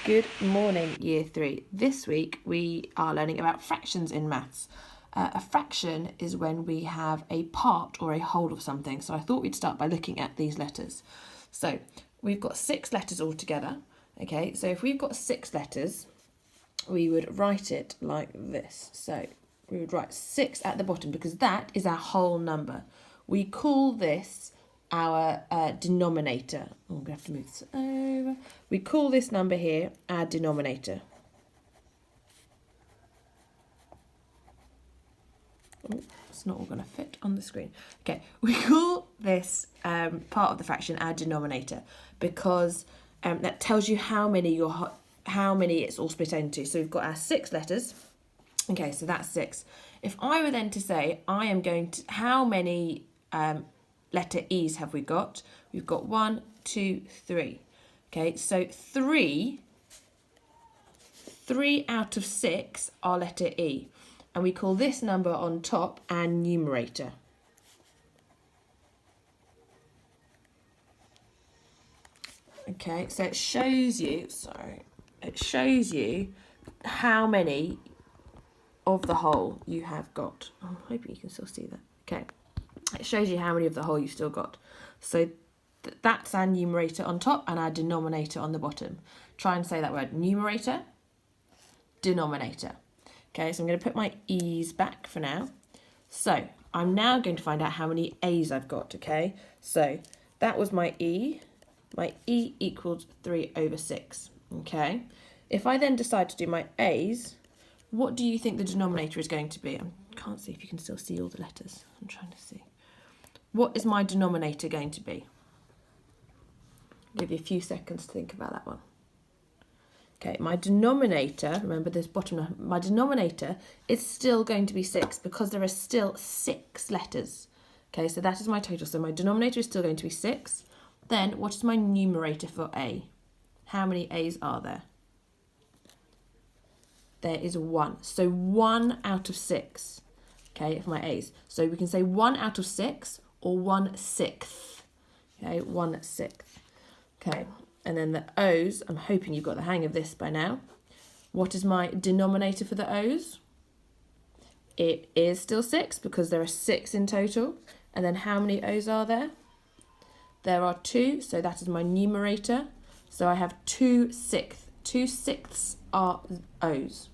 Good morning, Year 3. This week we are learning about fractions in maths. A fraction is when we have a part or a whole of something. So I thought we'd start by looking at these letters. So we've got 6 letters altogether. Okay, so if we've got 6 letters, we would write it like this. So we would write 6 at the bottom because that is our whole number. We call this our denominator. Oh, I'm going to have to move this over. We call this number here our denominator. Oh, it's not all going to fit on the screen. Okay, we call this part of the fraction our denominator because that tells you how many it's all split into. So we've got our 6 letters. Okay, so that's 6. If I were then to say I am going to, how many letter E's have we got? We've got 1, 2, 3. Okay, so 3 out of 6 are letter E. And we call this number on top our numerator. Okay, so it shows you, how many of the whole you have got. Oh, I'm hoping you can still see that. Okay, it shows you how many of the whole you've still got. So that's our numerator on top and our denominator on the bottom. Try and say that word, numerator, denominator. Okay, so I'm going to put my E's back for now. So I'm now going to find out how many A's I've got, okay? So that was my E. My E equals 3 over 6, okay? If I then decide to do my A's, what do you think the denominator is going to be? I can't see if you can still see all the letters. I'm trying to see. What is my denominator going to be? I'll give you a few seconds to think about that one. Okay, my denominator, remember this bottom, my denominator is still going to be 6 because there are still 6 letters. Okay, so that is my total. So my denominator is still going to be 6. Then what is my numerator for A? How many A's are there? There is 1. So 1 out of 6, okay, of my A's. So we can say 1 out of 6 or 1/6. Okay, 1/6. Okay, and then the O's, I'm hoping you've got the hang of this by now. What is my denominator for the O's? It is still 6 because there are 6 in total. And then how many O's are there? There are 2, so that is my numerator. So I have 2/6. 2/6 are O's.